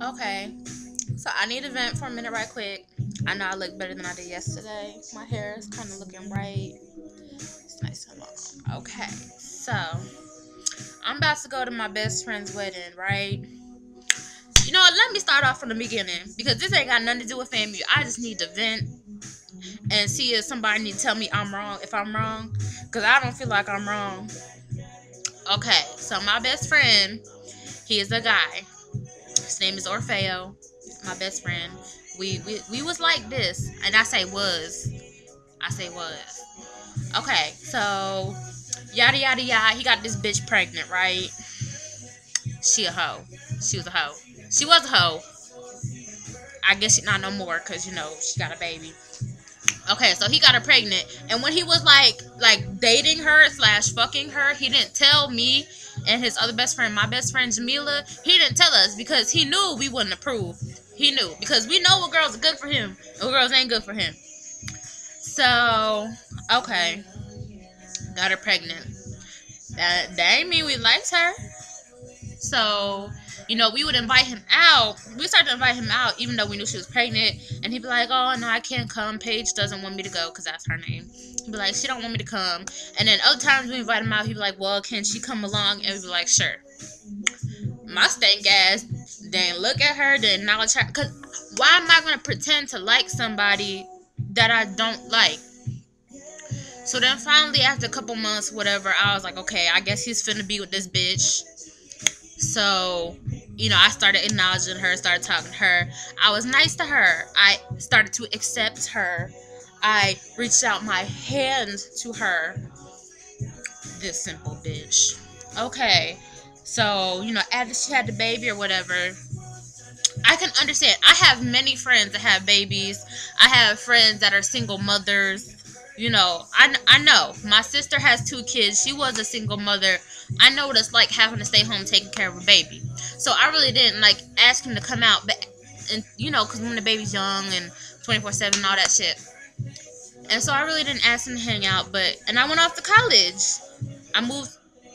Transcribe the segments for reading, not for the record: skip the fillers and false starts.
Okay, so I need to vent for a minute right quick. I know I look better than I did yesterday. My hair is kind of looking right. It's nice and long. Okay, so I'm about to go to my best friend's wedding, right? You know what? Let me start off from the beginning because this ain't got nothing to do with FAMU. I just need to vent and see if somebody need to tell me I'm wrong, if I'm wrong, because I don't feel like I'm wrong. Okay, so my best friend, he is a guy. His name is Orfeo, my best friend. We was like this, and I say was. I say was. Okay, so yada yada yada. He got this bitch pregnant, right? She a hoe. She was a hoe. She was a hoe. I guess she not no more, cause she got a baby. Okay, so he got her pregnant, and when he was like dating her slash fucking her, he didn't tell me and his other best friend, my best friend Jamila. He didn't tell us because he knew we wouldn't approve. He knew because we know what girls are good for him and what girls ain't good for him. So okay, got her pregnant. That ain't mean we liked her. So, we would invite him out. We started to invite him out even though we knew she was pregnant. And he'd be like, oh, no, I can't come. Paige doesn't want me to go because that's her name. He'd be like, she don't want me to come. And then other times we invite him out, he'd be like, well, can she come along? And we'd be like, sure. My stank ass didn't look at her, didn't acknowledge her. Because why am I going to pretend to like somebody that I don't like? So then finally, after a couple months, whatever, I was like, okay, I guess he's finna be with this bitch. So, I started acknowledging her, started talking to her. I was nice to her. I started to accept her. I reached out my hand to her. This simple bitch. Okay. So, after she had the baby or whatever, I can understand. I have many friends that have babies. I have friends that are single mothers. I know. My sister has 2 kids. She was a single mother. I know what it's like having to stay home taking care of a baby. So I really didn't ask him to come out, but because when the baby's young and 24/7 and all that shit. And so I really didn't ask him to hang out, and I went off to college. I moved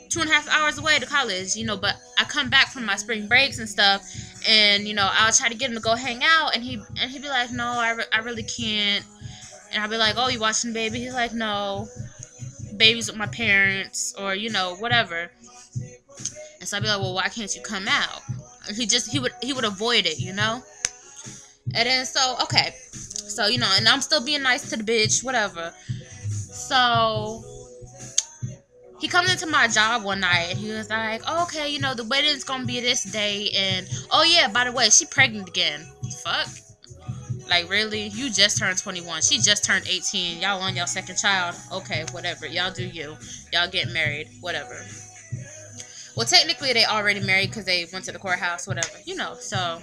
2.5 hours away to college, but I come back from my spring breaks and stuff, and I'll try to get him to go hang out, and he'd be like, no, I really can't. And I'll be like, oh, you watching the baby? He's like, no, baby's with my parents, or whatever. And so I'd be like, well, why can't you come out? And he would avoid it, And then okay, so and I'm still being nice to the bitch, whatever. So he comes into my job one night and he was like, oh, okay, the wedding's gonna be this day, and oh yeah, by the way, she pregnant again. Fuck. Like, really? You just turned 21. She just turned 18. Y'all on your second child. Okay, whatever. Y'all do you. Y'all get married. Whatever. Well, technically, they already married because they went to the courthouse. Whatever. So,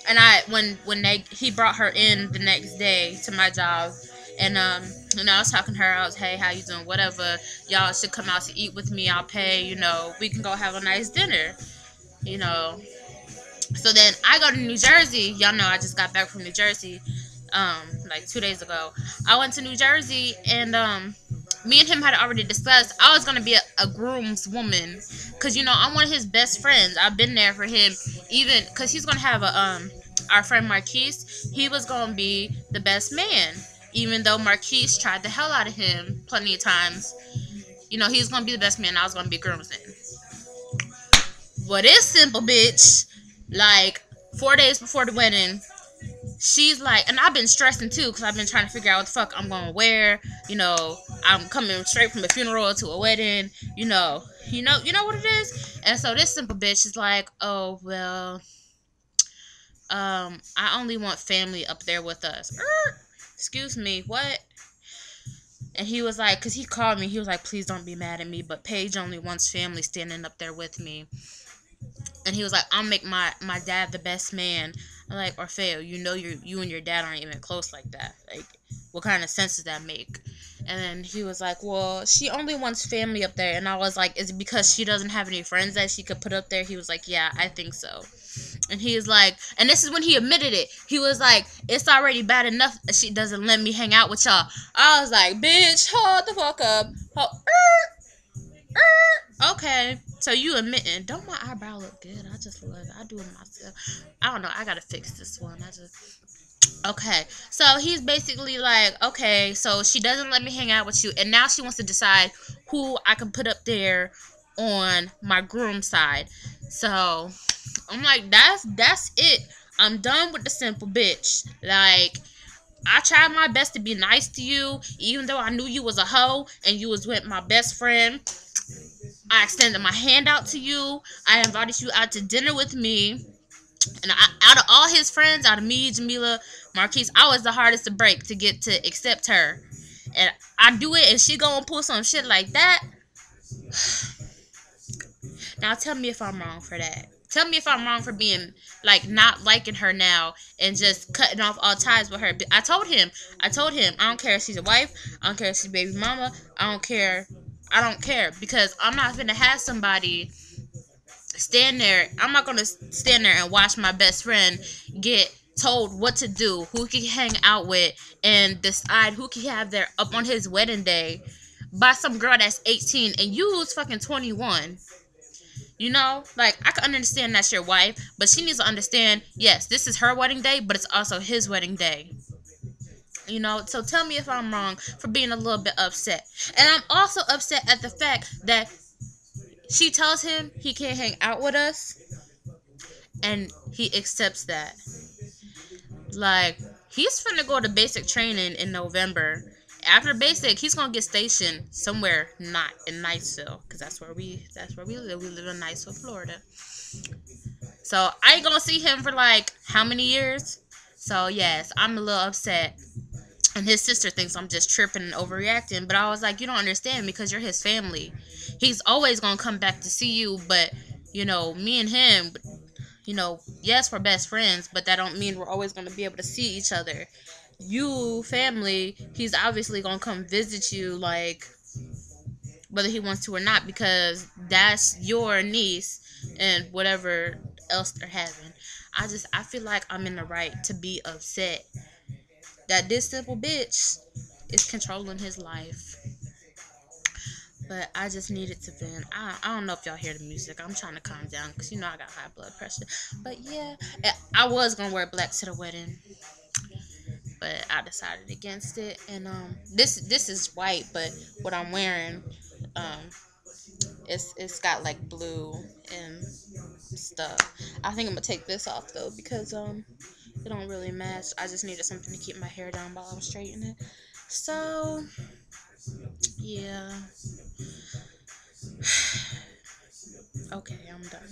And he brought her in the next day to my job. And, I was talking to her. I was, hey, how you doing? Whatever. Y'all should come out to eat with me. I'll pay. We can go have a nice dinner. So then I go to New Jersey. Y'all know I just got back from New Jersey, 2 days ago. I went to New Jersey, and me and him had already discussed I was gonna be a groomswoman, cause I'm one of his best friends. I've been there for him, even cause he's gonna have our friend Marquise. He was gonna be the best man, even though Marquise tried the hell out of him plenty of times. He's gonna be the best man. I was gonna be groomsman. Well, this simple bitch. 4 days before the wedding, she's like, and I've been stressing too, because I've been trying to figure out what the fuck I'm going to wear. I'm coming straight from a funeral to a wedding. You know what it is? And so this simple bitch is like, oh, well, I only want family up there with us. Excuse me, what? And he was like, because he called me, he was like, please don't be mad at me, but Paige only wants family standing up there with me. And he was like, I'll make my dad the best man. I'm like, Orfeo, you and your dad aren't even close like that. Like, what kind of sense does that make? And then he was like, well, she only wants family up there. And I was like, is it because she doesn't have any friends that she could put up there? He was like, yeah, I think so. And he was like, and this is when he admitted it. He was like, it's already bad enough that she doesn't let me hang out with y'all. I was like, bitch, hold the fuck up. Okay, so you admitting, don't my eyebrow look good? I just love it. I do it myself. I don't know. I gotta fix this one. Okay. So he's basically like, okay, so she doesn't let me hang out with you, and now she wants to decide who I can put up there on my groom side. So I'm like, that's it. I'm done with the simple bitch. Like, I tried my best to be nice to you, even though I knew you was a hoe and you was with my best friend. I extended my hand out to you. I invited you out to dinner with me. And out of all his friends, out of me, Jamila, Marquise, I was the hardest to break to get to accept her. And I do it, and she gonna pull some shit like that. Now tell me if I'm wrong for that. Tell me if I'm wrong for being like not liking her now and just cutting off all ties with her. I told him, I don't care if she's a wife, I don't care if she's baby mama, I don't care because I'm not gonna have somebody stand there. I'm not gonna stand there and watch my best friend get told what to do, who he can hang out with, and decide who he have there up on his wedding day by some girl that's 18 and you was fucking 21. You know, like, I can understand that's your wife, but she needs to understand, yes, this is her wedding day, but it's also his wedding day. You know, so tell me if I'm wrong for being a little bit upset. And I'm also upset at the fact that she tells him he can't hang out with us, and he accepts that. Like, he's finna go to basic training in November. After basic, he's gonna get stationed somewhere not in Niceville, cause that's where we live. We live in Niceville, Florida. So I ain't gonna see him for like how many years. So yes, I'm a little upset. And his sister thinks I'm just tripping and overreacting. But I was like, you don't understand because you're his family. He's always gonna come back to see you. But you know, me and him, you know, yes, we're best friends, but that don't mean we're always gonna be able to see each other. You family, he's obviously gonna come visit you, like, whether he wants to or not, because that's your niece and whatever else they're having. I feel like I'm in the right to be upset that this simple bitch is controlling his life. But I just needed to vent. I don't know if y'all hear the music. I'm trying to calm down because you know I got high blood pressure. But yeah, I was gonna wear black to the wedding, but I decided against it. And this is white, but what I'm wearing, um, it's got like blue and stuff. I think I'm gonna take this off though because it don't really match. I just needed something to keep my hair down while I was straightening it. So yeah. Okay, I'm done.